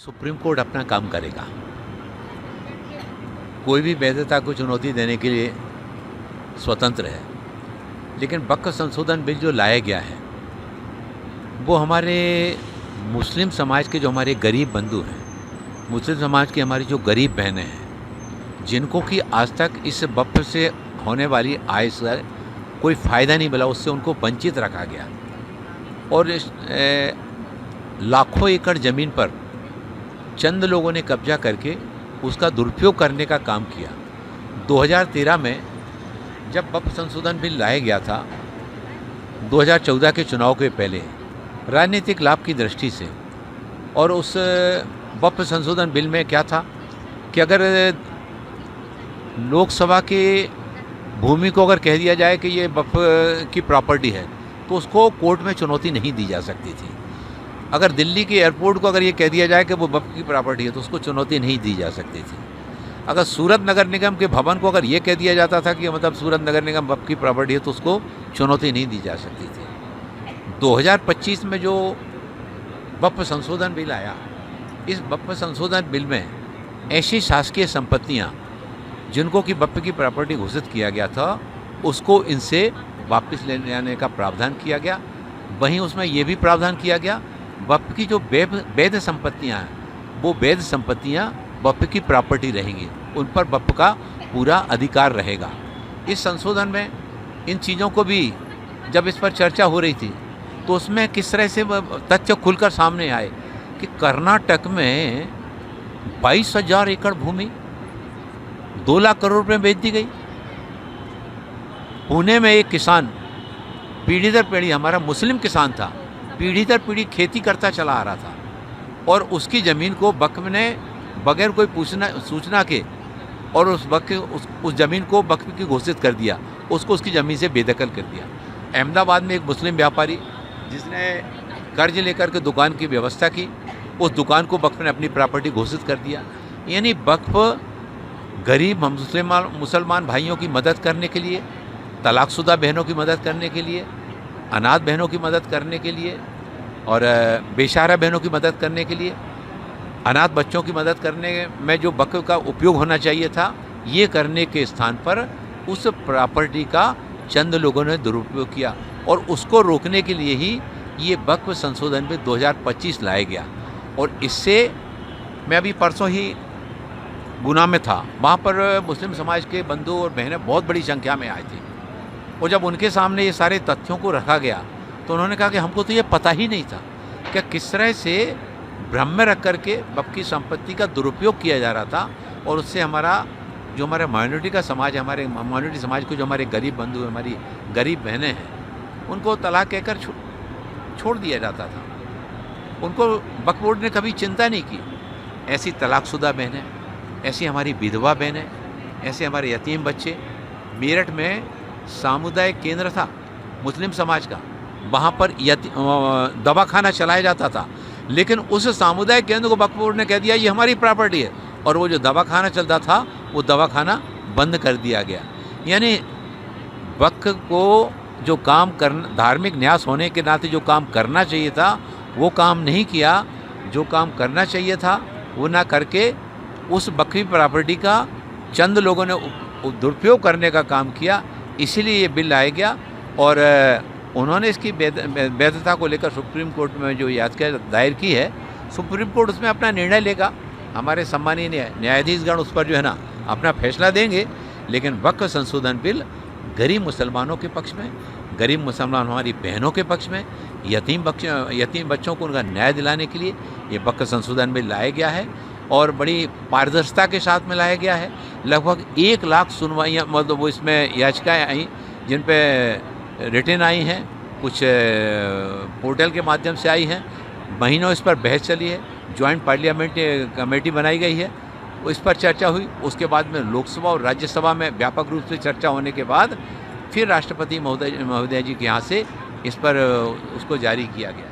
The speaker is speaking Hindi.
सुप्रीम कोर्ट अपना काम करेगा। कोई भी वैधता को चुनौती देने के लिए स्वतंत्र है, लेकिन वक्फ संशोधन बिल जो लाया गया है वो हमारे मुस्लिम समाज के जो हमारे गरीब बंधु हैं, मुस्लिम समाज की हमारी जो गरीब बहनें हैं, जिनको कि आज तक इस वक्फ से होने वाली आय से कोई फ़ायदा नहीं मिला, उससे उनको वंचित रखा गया और लाखों एकड़ ज़मीन पर चंद लोगों ने कब्जा करके उसका दुरुपयोग करने का काम किया। 2013 में जब वक्फ संशोधन बिल लाया गया था, 2014 के चुनाव के पहले, राजनीतिक लाभ की दृष्टि से, और उस वक्फ संशोधन बिल में क्या था कि अगर लोकसभा के भूमि को अगर कह दिया जाए कि ये वक्फ की प्रॉपर्टी है तो उसको कोर्ट में चुनौती नहीं दी जा सकती थी। अगर दिल्ली के एयरपोर्ट को अगर ये कह दिया जाए कि वो वक्फ की प्रॉपर्टी है तो उसको चुनौती नहीं दी जा सकती थी। अगर सूरत नगर निगम के भवन को अगर ये कह दिया जाता था कि मतलब सूरत नगर निगम वक्फ की प्रॉपर्टी है तो उसको चुनौती नहीं दी जा सकती थी। 2025 में जो वक्फ संशोधन बिल आया, इस वक्फ संशोधन बिल में ऐसी शासकीय संपत्तियाँ जिनको कि वक्फ की प्रॉपर्टी घोषित किया गया था, उसको इनसे वापस लेने आने का प्रावधान किया गया। वहीं उसमें ये भी प्रावधान किया गया, वक्फ की जो वैध संपत्तियां हैं वो वैध संपत्तियां वक्फ की प्रॉपर्टी रहेंगी, उन पर वक्फ का पूरा अधिकार रहेगा। इस संशोधन में इन चीज़ों को भी जब इस पर चर्चा हो रही थी तो उसमें किस तरह से तथ्य खुलकर सामने आए कि कर्नाटक में 22,000 एकड़ भूमि 2 लाख करोड़ रुपये बेच दी गई। पुणे में एक किसान पीढ़ी दर पीढ़ी, हमारा मुस्लिम किसान था, पीढ़ी दर पीढ़ी खेती करता चला आ रहा था और उसकी ज़मीन को वक्फ ने बगैर कोई सूचना के और उस ज़मीन को वक्फ की घोषित कर दिया, उसको उसकी ज़मीन से बेदखल कर दिया। अहमदाबाद में एक मुस्लिम व्यापारी जिसने कर्ज लेकर के दुकान की व्यवस्था की, उस दुकान को वक्फ ने अपनी प्रॉपर्टी घोषित कर दिया। यानी वक्फ गरीब मुसलमान भाइयों की मदद करने के लिए, तलाकशुदा बहनों की मदद करने के लिए, अनाथ बहनों की मदद करने के लिए और बेसहारा बहनों की मदद करने के लिए, अनाथ बच्चों की मदद करने में जो वक्फ का उपयोग होना चाहिए था, ये करने के स्थान पर उस प्रॉपर्टी का चंद लोगों ने दुरुपयोग किया और उसको रोकने के लिए ही ये वक्फ संशोधन बिल 2025 लाया गया। और इससे मैं अभी परसों ही गुना में था, वहाँ पर मुस्लिम समाज के बंधु और बहनें बहुत बड़ी संख्या में आए थे और जब उनके सामने ये सारे तथ्यों को रखा गया तो उन्होंने कहा कि हमको तो ये पता ही नहीं था कि किस तरह से भ्रम में रख करके वक्फ की संपत्ति का दुरुपयोग किया जा रहा था और उससे हमारा माइनॉरिटी का समाज है, हमारे माइनॉरिटी समाज को जो हमारे गरीब बंधु, हमारी गरीब बहनें हैं, उनको तलाक कहकर छोड़ दिया जाता था। उनको वक्फ बोर्ड ने कभी चिंता नहीं की। ऐसी तलाकशुदा बहनें, ऐसी हमारी विधवा बहनें, ऐसे हमारे यतीम बच्चे, मेरठ में सामुदायिक केंद्र था मुस्लिम समाज का, वहाँ पर दवाखाना चलाया जाता था, लेकिन उस सामुदायिक केंद्र को वक्फ बोर्ड ने कह दिया ये हमारी प्रॉपर्टी है और वो जो दवाखाना चलता था वो दवाखाना बंद कर दिया गया। यानी वक्फ को जो काम करना, धार्मिक न्यास होने के नाते जो काम करना चाहिए था वो काम नहीं किया, जो काम करना चाहिए था वो ना करके उस वक्फ की प्रॉपर्टी का चंद लोगों ने दुरुपयोग करने का काम किया। इसीलिए ये बिल लाया गया और उन्होंने इसकी वैधता को लेकर सुप्रीम कोर्ट में जो याचिका दायर की है, सुप्रीम कोर्ट उसमें अपना निर्णय लेगा। हमारे सम्मानीय न्यायाधीशगण उस पर जो है ना अपना फैसला देंगे। लेकिन वक्फ संशोधन बिल गरीब मुसलमानों के पक्ष में, गरीब मुसलमान हमारी बहनों के पक्ष में, यतीम बच्चों को उनका न्याय दिलाने के लिए ये वक्फ संशोधन बिल लाया गया है और बड़ी पारदर्शिता के साथ में लाया गया है। लगभग 1 लाख सुनवाइयाँ, मतलब वो इसमें याचिकाएँ आई जिन पे रिटर्न आई हैं, कुछ पोर्टल के माध्यम से आई हैं, महीनों इस पर बहस चली है, जॉइंट पार्लियामेंट कमेटी बनाई गई है, इस पर चर्चा हुई। उसके बाद में लोकसभा और राज्यसभा में व्यापक रूप से चर्चा होने के बाद फिर राष्ट्रपति महोदय जी के यहाँ से इस पर उसको जारी किया गया।